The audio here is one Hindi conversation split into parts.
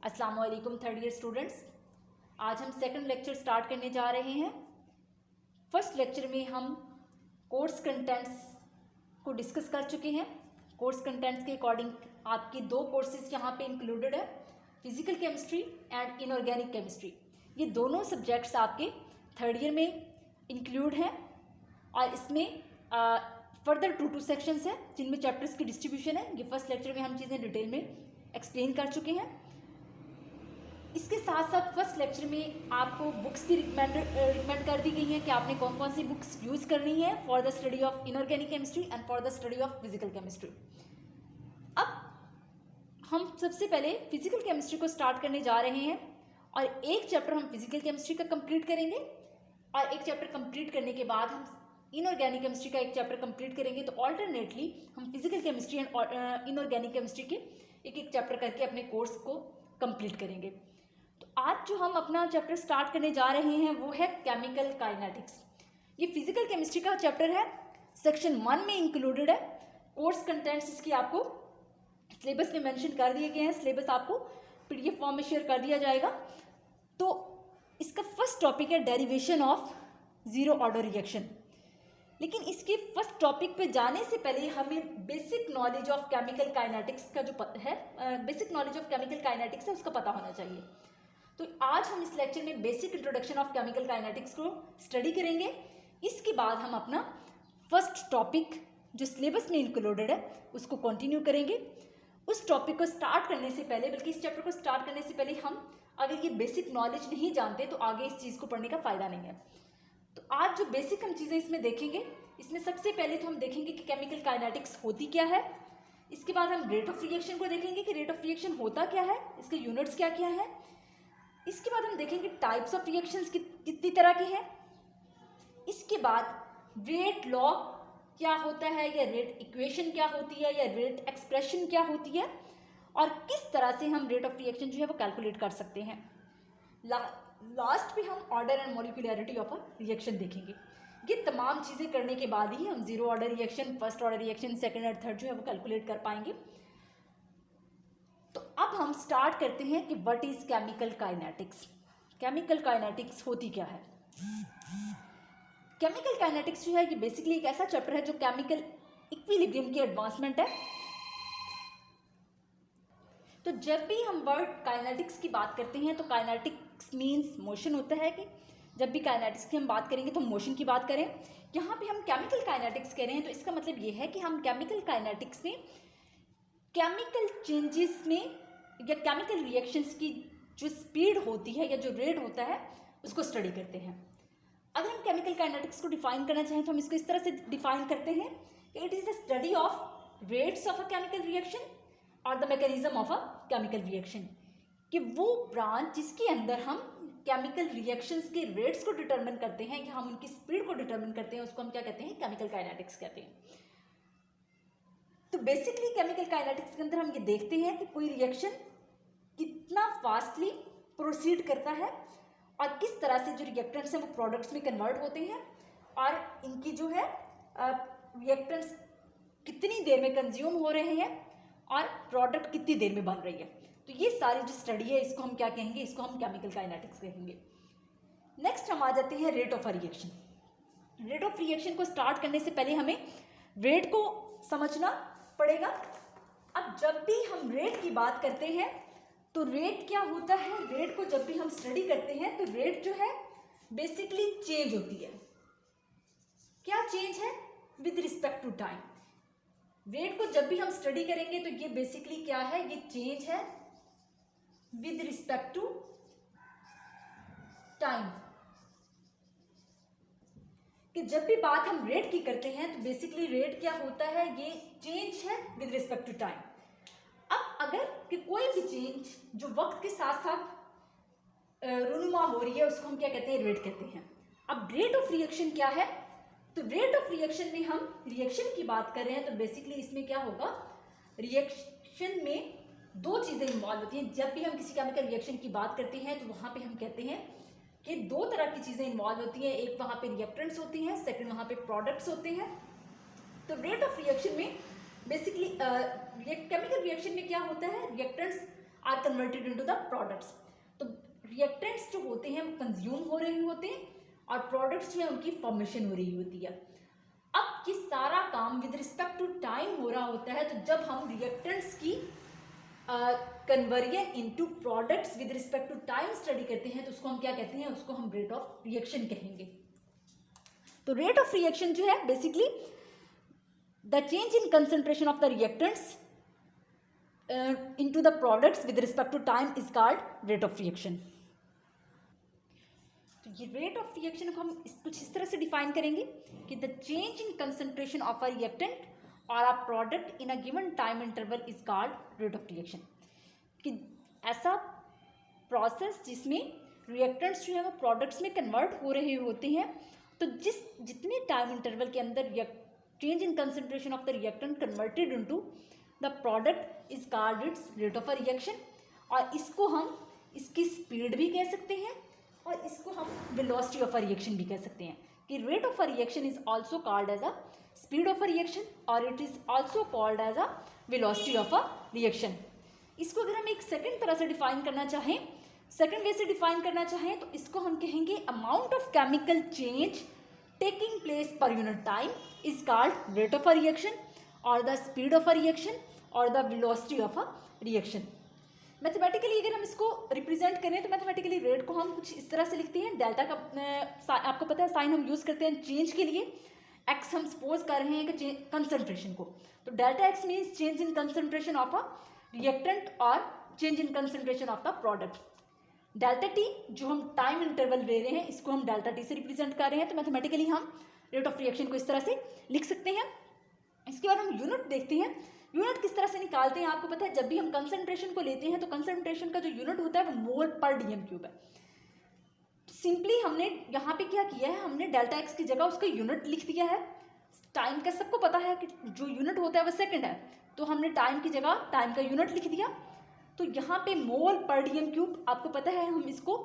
अस्सलाम वालेकुम थर्ड ईयर स्टूडेंट्स। आज हम सेकंड लेक्चर स्टार्ट करने जा रहे हैं। फर्स्ट लेक्चर में हम कोर्स कंटेंट्स को डिस्कस कर चुके हैं। कोर्स कंटेंट्स के अकॉर्डिंग आपकी दो कोर्सेज यहाँ पे इंक्लूडेड है, physical chemistry and inorganic chemistry. ये दोनों सब्जेक्ट्स आपके थर्ड ईयर में इंक्लूड हैं और इसमें फर्दर टू सेक्शंस हैं जिनमें चैप्टर्स की डिस्ट्रीब्यूशन है। ये फर्स्ट लेक्चर में हम चीज़ें डिटेल में एक्सप्लेन कर चुके हैं। इसके साथ साथ फर्स्ट लेक्चर में आपको बुक्स की रिकमेंड कर दी गई है कि आपने कौन कौन सी बुक्स यूज़ करनी है for the study of inorganic chemistry and for the study of physical chemistry. अब हम सबसे पहले फिजिकल केमिस्ट्री को स्टार्ट करने जा रहे हैं और एक चैप्टर हम फिजिकल केमिस्ट्री का कंप्लीट करेंगे और एक चैप्टर कंप्लीट करने के बाद हम इनऑर्गेनिक केमिस्ट्री का एक चैप्टर कंप्लीट करेंगे। तो ऑल्टरनेटली हम physical chemistry and inorganic chemistry के एक एक चैप्टर करके अपने कोर्स को कंप्लीट करेंगे। तो आज जो हम अपना चैप्टर स्टार्ट करने जा रहे हैं वो है केमिकल काइनेटिक्स। ये फिजिकल केमिस्ट्री का चैप्टर है, सेक्शन 1 में इंक्लूडेड है। कोर्स कंटेंट्स इसकी आपको सिलेबस में मेंशन कर दिए गए हैं। सिलेबस आपको पीडीएफ फॉर्म में शेयर कर दिया जाएगा। तो इसका फर्स्ट टॉपिक है derivation of zero order reaction. लेकिन इसके फर्स्ट टॉपिक पे जाने से पहले हमें basic knowledge of chemical kinetics का जो basic knowledge of chemical kinetics है उसका पता होना चाहिए। तो आज हम इस लेक्चर में basic introduction of chemical kinetics को स्टडी करेंगे। इसके बाद हम अपना फर्स्ट टॉपिक जो सिलेबस में इंक्लूडेड है उसको कंटिन्यू करेंगे। उस टॉपिक को स्टार्ट करने से पहले, बल्कि इस चैप्टर को स्टार्ट करने से पहले हम अगर ये बेसिक नॉलेज नहीं जानते तो आगे इस चीज़ को पढ़ने का फ़ायदा नहीं है। तो आज जो बेसिक हम चीज़ें इसमें देखेंगे, इसमें सबसे पहले तो हम देखेंगे कि केमिकल काइनेटिक्स होती क्या है। इसके बाद हम रेट ऑफ रिएक्शन को देखेंगे कि रेट ऑफ रिएक्शन होता क्या है, इसके यूनिट्स क्या क्या है। इसके बाद हम देखेंगे टाइप्स ऑफ रिएक्शंस कितनी तरह की हैं। इसके बाद रेट लॉ क्या होता है या रेट इक्वेशन क्या होती है या रेट एक्सप्रेशन क्या होती है और किस तरह से हम रेट ऑफ रिएक्शन जो है वो कैलकुलेट कर सकते हैं। लास्ट में हम order and molecularity of a reaction देखेंगे। ये तमाम चीज़ें करने के बाद ही हम zero order reaction, first order reaction, second और थर्ड जो है वो कैलकुलेट कर पाएंगे। तो अब हम स्टार्ट करते हैं कि what is chemical kinetics. Chemical kinetics होती क्या है। केमिकल काइनेटिक्स जो है ये बेसिकली एक ऐसा चैप्टर है जो केमिकल इक्विलिब्रियम की एडवांसमेंट है। तो जब भी हम वर्ड काइनेटिक्स की बात करते हैं तो काइनेटिक्स मीन्स मोशन होता है कि जब भी काइनेटिक्स की हम बात करेंगे तो मोशन की बात करें। यहाँ पे हम केमिकल काइनेटिक्स कह रहे हैं तो इसका मतलब ये है कि हम केमिकल काइनेटिक्स में केमिकल चेंजेस में या केमिकल रिएक्शंस की जो स्पीड होती है या जो रेट होता है उसको स्टडी करते हैं। अगर हम केमिकल काइनेटिक्स को डिफाइन करना चाहें तो हम इसको इस तरह से डिफाइन करते हैं कि it is the study of rates of a chemical reaction और the mechanism of a chemical reaction. कि वो ब्रांच जिसके अंदर हम केमिकल रिएक्शंस के रेट्स को डिटरमिन करते हैं या हम उनकी स्पीड को डिटरमिन करते हैं उसको हम क्या कहते हैं, केमिकल काइनेटिक्स कहते हैं। तो बेसिकली केमिकल काइनेटिक्स के अंदर हम ये देखते हैं कि कोई रिएक्शन कितना फास्टली प्रोसीड करता है और किस तरह से जो रिएक्टेंट्स हैं वो प्रोडक्ट्स में कन्वर्ट होते हैं और इनकी जो है रिएक्टेंट्स कितनी देर में कंज्यूम हो रहे हैं और प्रोडक्ट कितनी देर में बन रही है। तो ये सारी जो स्टडी है इसको हम क्या कहेंगे, इसको हम केमिकल काइनेटिक्स कहेंगे। नेक्स्ट हम आ जाते हैं rate of a reaction. Rate of reaction को स्टार्ट करने से पहले हमें रेट को समझना पड़ेगा। अब जब भी हम रेट की बात करते हैं तो रेट क्या होता है, रेट को जब भी हम स्टडी करते हैं तो रेट जो है बेसिकली चेंज होती है। क्या चेंज है, with respect to time. Rate को जब भी हम स्टडी करेंगे तो ये बेसिकली क्या है, ये चेंज है विद रिस्पेक्ट टू टाइम। कि जब भी बात हम रेट की करते हैं तो बेसिकली रेट क्या होता है, ये चेंज है विद रिस्पेक्ट टू टाइम। अब अगर कि कोई भी चेंज जो वक्त के साथ साथ रुनुमा हो रही है उसको हम क्या कहते हैं, रेट कहते हैं। अब रेट ऑफ रिएक्शन क्या है, तो रेट ऑफ रिएक्शन में हम रिएक्शन की बात कर रहे हैं तो बेसिकली इसमें क्या होगा, रिएक्शन में दो चीज़ें इन्वॉल्व होती हैं। जब भी हम किसी केमिकल रिएक्शन की बात करते हैं तो वहाँ पे हम कहते हैं कि दो तरह की चीज़ें इन्वॉल्व होती हैं। एक वहाँ पे रिएक्टेंट्स होती हैं, सेकंड वहाँ पे प्रोडक्ट्स होते हैं। तो रेट ऑफ रिएक्शन में बेसिकली केमिकल रिएक्शन में क्या होता है, reactants are converted into the products. तो रिएक्टेंट्स जो होते हैं वो कंज्यूम हो रहे होते हैं और प्रोडक्ट्स जो है उनकी फॉर्मेशन हो रही होती है। अब ये सारा काम विद रिस्पेक्ट टू टाइम हो रहा होता है। तो जब हम रिएक्टेंट्स की conversion into products with respect to time study करते हैं तो उसको हम क्या कहते हैं, उसको हम रेट ऑफ रिएक्शन कहेंगे। तो रेट ऑफ रिएक्शन जो है basically the change in concentration of the reactants into the products with respect to time is called rate of reaction. तो ये रेट ऑफ रिएक्शन को हम कुछ इस तरह से डिफाइन करेंगे कि the change in concentration of a reactant और a product in a given time interval is called rate of reaction. कि ऐसा प्रोसेस जिसमें रिएक्टेंट्स जो है वो प्रोडक्ट्स में कन्वर्ट हो रहे होते हैं, तो जितने टाइम इंटरवल के अंदर change in concentration of the reactant converted into the product is called its rate of a reaction. और इसको हम इसकी स्पीड भी कह सकते हैं और इसको हम वेलोसिटी ऑफ अ रिएक्शन भी कह सकते हैं। कि rate of a reaction is also called as a speed of a reaction और it is also called as a velocity of a reaction. इसको अगर हम एक सेकंड तरह से डिफाइन करना चाहें, सेकंड वे से डिफाइन करना चाहें, तो इसको हम कहेंगे amount of chemical change taking place per unit time is called rate of a reaction और the speed of a reaction और the velocity of a reaction. Mathematically अगर हम इसको रिप्रेजेंट करें तो मैथमेटिकली रेट को हम कुछ इस तरह से लिखते हैं। डेल्टा का आपको पता है साइन हम यूज़ करते हैं चेंज के लिए। एक्स हम सपोज कर रहे हैं कि कंसंट्रेशन को, तो delta X means change in concentration of a reactant और change in concentration of the product. Delta T जो हम टाइम इंटरवल ले रहे हैं इसको हम डेल्टा टी से रिप्रेजेंट कर रहे हैं। तो मैथमेटिकली हम रेट ऑफ रिएक्शन को इस तरह से लिख सकते हैं। इसके बाद हम यूनिट देखते हैं। यूनिट किस तरह से निकालते हैं आपको पता है, जब भी हम कंसंट्रेशन को लेते हैं तो कंसंट्रेशन का जो यूनिट होता है वो मोल पर डीएम क्यूब है। सिंपली हमने यहाँ पे क्या किया है, हमने डेल्टा एक्स की जगह उसका यूनिट लिख दिया है। टाइम का सबको पता है कि जो यूनिट होता है वो सेकंड है, तो हमने टाइम की जगह टाइम का यूनिट लिख दिया। तो यहाँ पे मोल पर डीएम क्यूब आपको पता है, हम इसको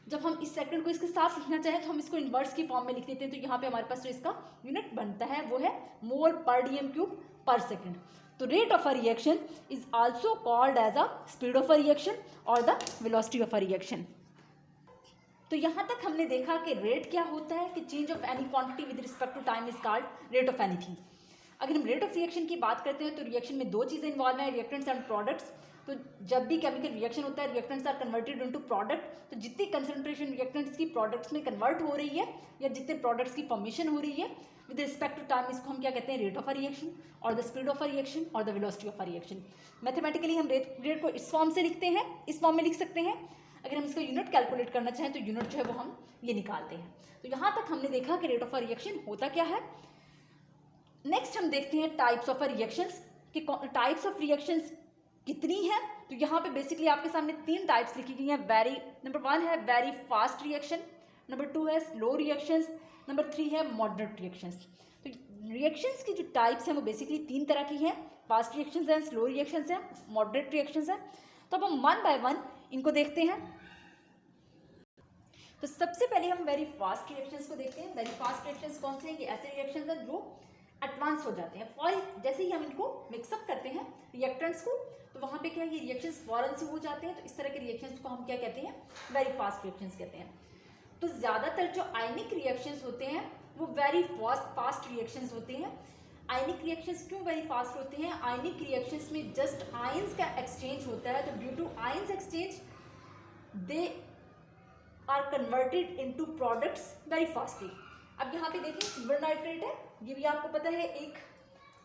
जब हम इस सेकंड को इसके साथ लिखना चाहें तो हम इसको इन्वर्स की फॉर्म में लिख देते हैं। तो यहाँ पे हमारे पास जो इसका यूनिट बनता है वो है mole per DM cube per second. तो rate of a reaction is also called as a speed of a reaction और the velocity of a reaction. तो यहाँ तक हमने देखा कि रेट क्या होता है, कि change of any quantity with respect to time is called rate of anything. अगर हम रेट ऑफ रिएक्शन की बात करते हैं तो रिएक्शन में दो चीज़ें इन्वॉल्व हैं, रिएक्टेंट्स एंड प्रोडक्ट्स। तो जब भी केमिकल रिएक्शन होता है reactants are converted into product, तो जितनी कंसंट्रेशन रिएक्टेंट्स की प्रोडक्ट्स में कन्वर्ट हो रही है या जितने प्रोडक्ट्स की फॉर्मेशन हो रही है विद रिस्पेक्ट टू टाइम, इसको हम क्या कहते हैं, रेट ऑफ अ रिएक्शन और the speed of a reaction और the velocity of a reaction. Mathematically हम रेट को इस फॉर्म से लिखते हैं, इस फॉर्म में लिख सकते हैं। अगर हम इसका यूनिट कैलकुलेट करना चाहें तो यूनिट जो है वो हम ये निकालते हैं। तो यहाँ तक हमने देखा कि रेट ऑफ अ रिएक्शन होता क्या है। नेक्स्ट हम देखते हैं टाइप्स ऑफ अ रिएक्शंस, कि टाइप्स ऑफ रिएक्शंस कितनी है। तो यहाँ पे बेसिकली आपके सामने तीन टाइप्स लिखी गई हैं। नंबर 1 है वेरी फास्ट रिएक्शन, नंबर 2 है स्लो रिएक्शंस, नंबर 3 है मॉडरेट रिएक्शंस। तो रिएक्शंस की जो टाइप्स हैं वो बेसिकली तीन तरह की हैं, फास्ट रिएक्शंस हैं, स्लो रिएक्शंस हैं, मॉडरेट रिएक्शंस हैं। तो अब हम वन बाय वन इनको देखते हैं। तो सबसे पहले हम वेरी फास्ट रिएक्शंस को देखते हैं। वेरी फास्ट रिएक्शंस कौन से हैं, ये ऐसे रिएक्शंस हैं जो एडवांस हो जाते हैं। फॉर जैसे ही हम इनको मिक्सअप करते हैं रिएक्टेंट्स को, तो वहाँ पे क्या है, ये रिएक्शंस फौरन से हो जाते हैं। तो इस तरह के रिएक्शंस को हम क्या कहते हैं, वेरी फास्ट रिएक्शंस कहते हैं। तो ज़्यादातर जो आयनिक रिएक्शंस होते हैं वो वेरी फास्ट रिएक्शंस होते हैं। आयनिक रिएक्शंस क्यों वेरी फास्ट होते हैं, आयनिक रिएक्शंस में जस्ट आयंस का एक्सचेंज होता है। तो due to ions exchange they are converted into products very fastly. अब यहाँ पे देखिए सिल्वर नाइट्रेट है, ये भी आपको पता है एक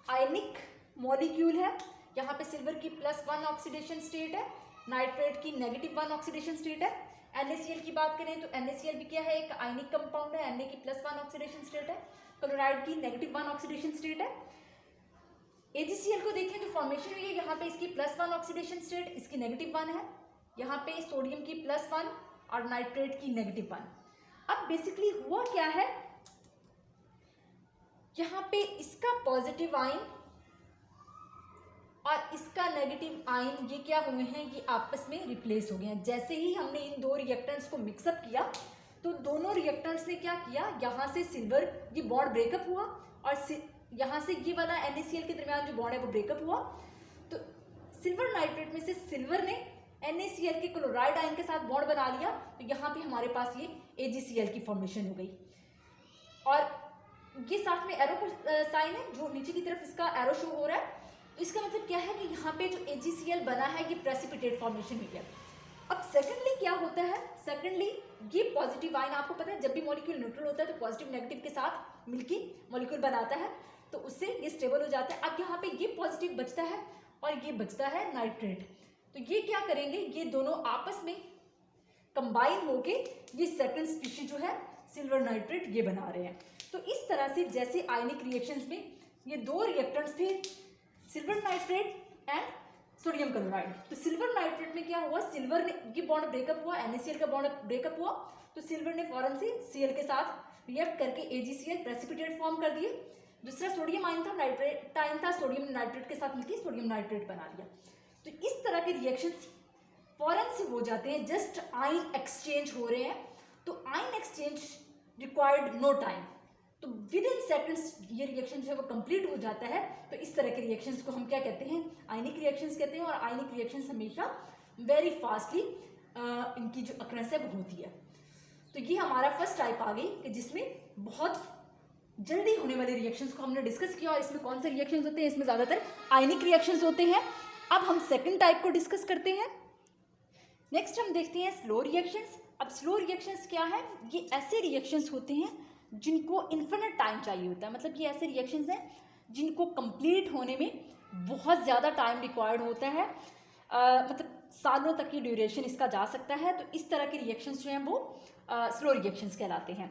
आयनिक मॉलिक्यूल है। यहाँ पे सिल्वर की +1 ऑक्सीडेशन स्टेट है, नाइट्रेट की -1 ऑक्सीडेशन स्टेट है। NaCl की बात करें तो NaCl भी क्या है, एक आयनिक कंपाउंड है, Na की +1 ऑक्सीडेशन स्टेट है, क्लोराइड की -1 ऑक्सीडेशन स्टेट है। AgCl को देखें तो फॉर्मेशन हुई है, यहाँ पे इसकी +1 ऑक्सीडेशन स्टेट, इसकी -1 है। यहाँ पे सोडियम की +1 और नाइट्रेट की -1। अब बेसिकली हुआ क्या है, यहाँ पे इसका पॉजिटिव आयन और इसका नेगेटिव आयन ये क्या हुए हैं, ये आपस में रिप्लेस हो गए हैं। जैसे ही हमने इन दो रिएक्टेंट्स को मिक्सअप किया तो दोनों रिएक्टेंट्स ने क्या किया, यहाँ से सिल्वर ये बॉन्ड ब्रेकअप हुआ और यहाँ से ये वाला NaCl के दरमियान जो बॉन्ड है वो ब्रेकअप हुआ। तो सिल्वर नाइट्रेट में से सिल्वर ने NaCl के क्लोराइड आयन के साथ बॉन्ड बना लिया, तो यहाँ पे हमारे पास ये AgCl की फॉर्मेशन हो गई। और ये साथ में एरो का साइन है, जो नीचे की तरफ इसका एरो शो हो रहा है। तो इसका मतलब क्या है कि यहाँ पे जो AgCl बना है ये प्रेसिपिटेट फॉर्मेशन हुई है। अब सेकेंडली क्या होता है, सेकेंडली ये पॉजिटिव आयन, आपको पता है जब भी मॉलिक्यूल न्यूट्रल होता है तो पॉजिटिव नेगेटिव के साथ मिलके मॉलिक्यूल बनाता है, तो उससे ये स्टेबल हो जाता है। अब यहाँ पे ये पॉजिटिव बचता है और ये बचता है नाइट्रेट, तो ये क्या करेंगे, ये दोनों आपस में कंबाइन होके ये सेकंड स्पीशीज जो है सिल्वर नाइट्रेट ये बना रहे हैं। तो इस तरह से जैसे आयनिक रिएक्शंस में ये दो रिएक्टेंट्स थे, silver nitrate and sodium chloride. तो सिल्वर नाइट्रेट में क्या हुआ, सिल्वर ने ये बॉन्ड ब्रेकअप हुआ, NaCl का बॉन्ड ब्रेकअप हुआ, तो सिल्वर ने फौरन से Cl के साथ रिएक्ट करके AgCl प्रेसिपिटेट फॉर्म कर दिए। दूसरा सोडियम आयन था, नाइट्रेट आयन था, सोडियम नाइट्रेट के साथ मिलकर सोडियम नाइट्रेट बना दिया। तो इस तरह के रिएक्शंस फौरन से हो जाते हैं, जस्ट आयन एक्सचेंज हो रहे हैं। तो ion exchange required no time, तो विद इन सेकेंड्स ये रिएक्शन जो है वो कंप्लीट हो जाता है। तो इस तरह के रिएक्शंस को हम क्या कहते हैं, आयनिक रिएक्शंस कहते हैं। और आयनिक रिएक्शंस हमेशा वेरी फास्टली इनकी जो अक्रेंस है वो होती है। तो ये हमारा फर्स्ट टाइप आ गई कि जिसमें बहुत जल्दी होने वाले रिएक्शंस को हमने डिस्कस किया। और इसमें कौन से रिएक्शंस होते हैं, इसमें ज़्यादातर आयनिक रिएक्शंस होते हैं। अब हम सेकेंड टाइप को डिस्कस करते हैं। नेक्स्ट हम देखते हैं स्लो रिएक्शंस। अब स्लो रिएक्शंस क्या है, ये ऐसे रिएक्शंस होते हैं जिनको इन्फिनिट टाइम चाहिए होता है। मतलब ये ऐसे रिएक्शंस हैं जिनको कंप्लीट होने में बहुत ज़्यादा टाइम रिक्वायर्ड होता है, मतलब सालों तक की ड्यूरेशन इसका जा सकता है। तो इस तरह के रिएक्शंस जो हैं वो स्लो रिएक्शंस कहलाते हैं।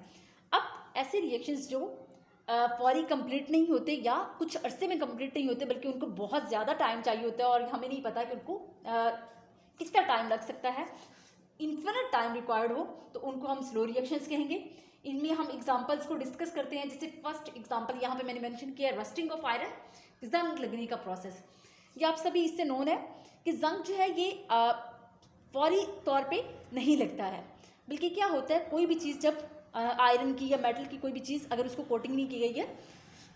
अब ऐसे रिएक्शंस जो फौरी कंप्लीट नहीं होते या कुछ अरसे में कंप्लीट नहीं होते, बल्कि उनको बहुत ज़्यादा टाइम चाहिए होता है और हमें नहीं पता कि उनको कितना टाइम लग सकता है, इन्फिनिट टाइम रिक्वायर्ड हो, तो उनको हम स्लो रिएक्शंस कहेंगे। इनमें हम एग्जांपल्स को डिस्कस करते हैं। जैसे फर्स्ट एग्जांपल यहाँ पे मैंने मेंशन किया है, रस्टिंग ऑफ आयरन, जंग लगने का प्रोसेस। ये आप सभी इससे नोन है कि जंग जो है ये फौरी तौर पे नहीं लगता है, बल्कि क्या होता है, कोई भी चीज़ जब आयरन की या मेटल की कोई भी चीज़ अगर उसको कोटिंग नहीं की गई है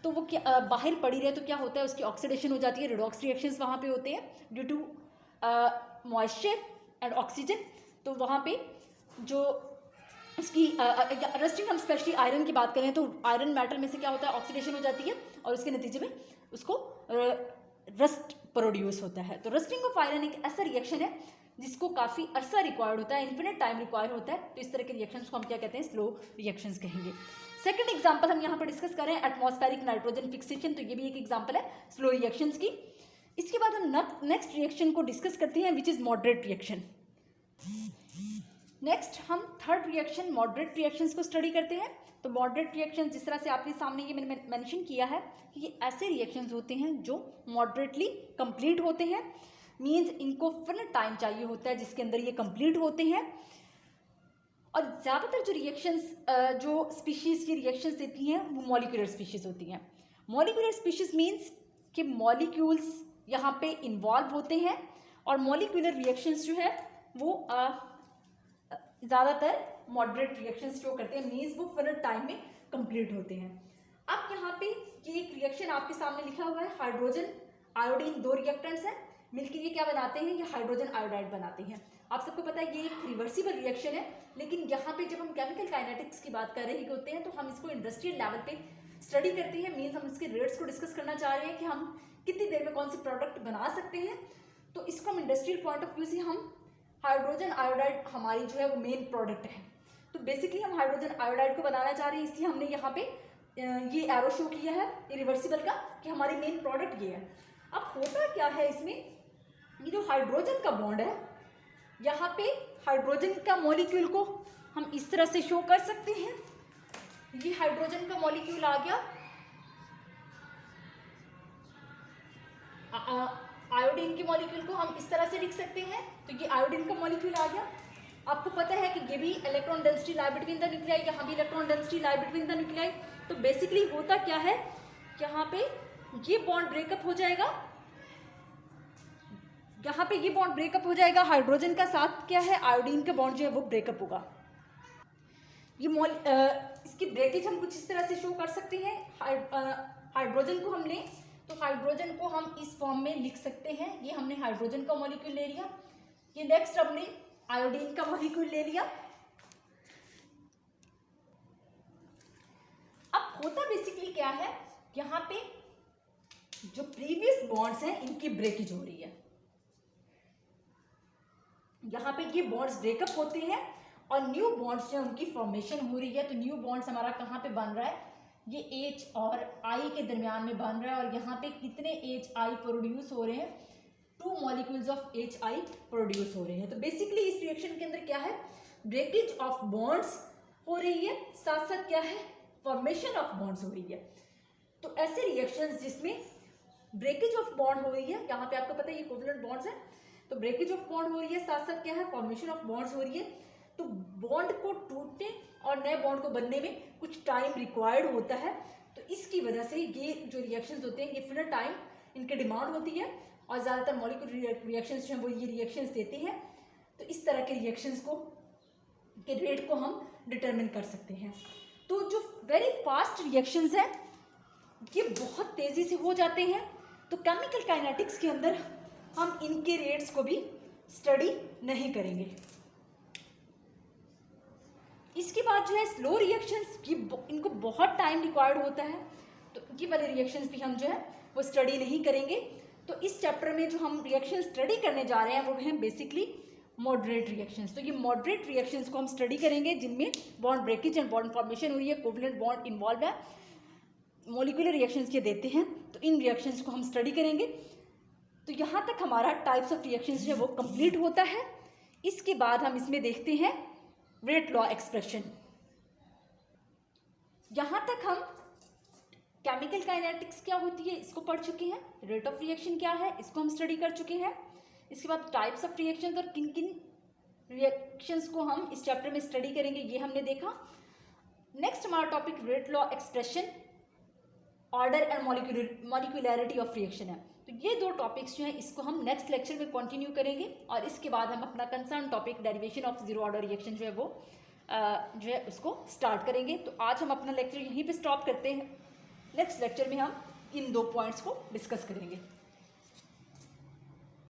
तो वो क्या बाहर पड़ी रहे तो क्या होता है, उसकी ऑक्सीडेशन हो जाती है, रिडॉक्स रिएक्शंस वहाँ पे होते हैं due to moisture and oxygen. तो वहाँ पे जो उसकी रस्टिंग, हम स्पेशली आयरन की बात करें तो आयरन मेटल में से क्या होता है, ऑक्सीडेशन हो जाती है और उसके नतीजे में उसको रस्ट प्रोड्यूस होता है। तो रस्टिंग ऑफ आयरन एक ऐसा रिएक्शन है जिसको काफ़ी अरसा रिक्वायर्ड होता है, इन्फिनिट टाइम रिक्वायर होता है। तो इस तरह के रिएक्शंस को हम क्या कहते हैं, स्लो रिएक्शंस कहेंगे। सेकंड एग्जांपल हम यहाँ पर डिस्कस कर रहे हैं एटमॉस्फेरिक नाइट्रोजन फिक्सेशन, तो ये भी एक एग्जांपल है स्लो रिएक्शंस की। इसके बाद हम नेक्स्ट रिएक्शन को डिस्कस करते हैं which is moderate reaction. Next हम थर्ड रिएक्शन मॉडरेट रिएक्शंस को स्टडी करते हैं। तो मॉडरेट रिएक्शन जिस तरह से आपके सामने ये मैंने मेंशन किया है कि ये ऐसे रिएक्शंस होते हैं जो मॉडरेटली कंप्लीट होते हैं, मींस इनको फिनिट टाइम चाहिए होता है जिसके अंदर ये कंप्लीट होते हैं। और ज़्यादातर जो रिएक्शंस जो स्पीशीज़ की रिएक्शंस देती हैं वो मॉलिक्यूलर स्पीशीज़ होती हैं। मॉलिक्यूलर स्पीशीज़ मींस कि मॉलिक्यूल्स यहाँ पे इन्वॉल्व होते हैं और मॉलिक्यूलर रिएक्शंस जो है वो ज़्यादातर मॉडरेट रिएक्शंस जो करते हैं, मींस वो फिनिट टाइम में कंप्लीट होते हैं। अब यहाँ पे ये एक रिएक्शन आपके सामने लिखा हुआ है, हाइड्रोजन आयोडीन, दो रिएक्टेंट्स हैं मिलकर ये क्या बनाते हैं, ये हाइड्रोजन आयोडाइड बनाते हैं। आप सबको पता है ये एक रिवर्सिबल रिएक्शन है, लेकिन यहाँ पे जब हम केमिकल काइनेटिक्स की बात कर रहे होते हैं तो हम इसको इंडस्ट्रियल लेवल पे स्टडी करते हैं, मीन्स हम इसके रेट्स को डिस्कस करना चाह रहे हैं कि हम कितनी देर में कौन सी प्रोडक्ट बना सकते हैं। तो इसको हम इंडस्ट्रियल पॉइंट ऑफ व्यू से हम हाइड्रोजन आयोडाइड हमारी जो है वो मेन प्रोडक्ट है। तो बेसिकली हम हाइड्रोजन आयोडाइड को बनाना चाह रहे हैं, इसलिए हमने यहाँ पे ये एरो शो किया है ये रिवर्सिबल का कि हमारी मेन प्रोडक्ट ये है। अब होता क्या है इसमें, ये जो हाइड्रोजन का बॉन्ड है यहाँ पे हाइड्रोजन का मॉलिक्यूल को हम इस तरह से शो कर सकते हैं। ये हाइड्रोजन का मॉलिक्यूल आ गया, आयोडीन के मॉलिक्यूल को हम इस तरह से लिख सकते हैं। तो ये आयोडीन का मॉलिक्यूल आ गया। आपको पता है कि ये भी electron density lie between the nuclei, यहाँ भी electron density lie between the nuclei. तो बेसिकली होता क्या है, यहाँ पे ये बॉन्ड ब्रेकअप हो जाएगा, यहाँ पे ये बॉन्ड ब्रेकअप हो जाएगा, हाइड्रोजन का साथ क्या है आयोडीन का बॉन्ड जो है वो ब्रेकअप होगा। ये इसकी ब्रेकेज हम कुछ इस तरह से शो कर सकते हैं। हाइड्रोजन को हम लें तो हाइड्रोजन को हम इस फॉर्म में लिख सकते हैं। ये हमने हाइड्रोजन का मॉलिक्यूल ले लिया, ये नेक्स्ट हमने आयोडीन का मॉलिक्यूल ले लिया। अब होता बेसिकली क्या है, यहाँ पे जो प्रीवियस बॉन्ड्स हैं इनकी ब्रेकेज हो रही है। यहाँ पे ये बॉन्ड्स ब्रेकअप होते हैं और न्यू बॉन्ड्स जो उनकी फॉर्मेशन हो रही है। तो न्यू बॉन्ड्स हमारा कहाँ पे बन रहा है, ये H और I के दरमियान में बन रहा है। और यहाँ पे कितने HI प्रोड्यूस हो रहे हैं, 2 मॉलिक्यूल्स ऑफ HI प्रोड्यूस हो रहे हैं। तो बेसिकली इस रिएक्शन के अंदर क्या है, ब्रेकेज ऑफ बॉन्ड्स हो रही है, साथ साथ क्या है, फॉर्मेशन ऑफ बॉन्ड्स हो रही है। तो ऐसे रिएक्शंस जिसमें ब्रेकेज ऑफ बॉन्ड हो रही है, यहाँ पे आपको पता है ये कोवलेंट बॉन्ड्स है, तो ब्रेकेज ऑफ बॉन्ड हो रही है, साथ साथ क्या है, फॉर्मेशन ऑफ बॉन्ड्स हो रही है। तो बॉन्ड को टूटने और नए बॉन्ड को बनने में कुछ टाइम रिक्वायर्ड होता है। तो इसकी वजह से ये जो रिएक्शंस होते हैं ये फिर टाइम इनकी डिमांड होती है और ज़्यादातर मॉलिक्यूलर रिएक्शंस जो हैं वो ये रिएक्शंस देते हैं। तो इस तरह के रिएक्शंस को के रेट को हम डिटरमिन कर सकते हैं। तो जो वेरी फास्ट रिएक्शंस हैं ये बहुत तेज़ी से हो जाते हैं। तो केमिकल काइनेटिक्स के अंदर हम इनके रेट्स को भी स्टडी नहीं करेंगे। इसके बाद जो है स्लो रिएक्शंस, ये इनको बहुत टाइम रिक्वायर्ड होता है, तो ये वाले रिएक्शंस भी हम जो है वो स्टडी नहीं करेंगे। तो इस चैप्टर में जो हम रिएक्शन स्टडी करने जा रहे हैं वो हैं बेसिकली मॉडरेट रिएक्शंस। तो ये मॉडरेट रिएक्शंस को हम स्टडी करेंगे जिनमें bond breakage and bond formation हुई है, कोवलेंट बॉन्ड इन्वॉल्व है, मॉलिक्यूलर रिएक्शंस ये देते हैं। तो इन रिएक्शंस को हम स्टडी करेंगे। तो यहाँ तक हमारा टाइप्स ऑफ रिएक्शंस जो है वो कंप्लीट होता है। इसके बाद हम इसमें देखते हैं रेट लॉ एक्सप्रेशन। यहाँ तक हम केमिकल काइनेटिक्स क्या होती है इसको पढ़ चुके हैं, रेट ऑफ रिएक्शन क्या है इसको हम स्टडी कर चुके हैं। इसके बाद टाइप्स ऑफ रिएक्शंस और किन किन रिएक्शंस को हम इस चैप्टर में स्टडी करेंगे ये हमने देखा। नेक्स्ट हमारा topic rate law expression, order and molecularity of reaction है। तो ये 2 टॉपिक्स जो हैं इसको हम नेक्स्ट लेक्चर में कंटिन्यू करेंगे और इसके बाद हम अपना concern topic derivation of zero order reaction जो है वो जो है उसको स्टार्ट करेंगे। तो आज हम अपना लेक्चर यहीं पे स्टॉप करते हैं। नेक्स्ट लेक्चर में हम इन 2 पॉइंट्स को डिस्कस करेंगे।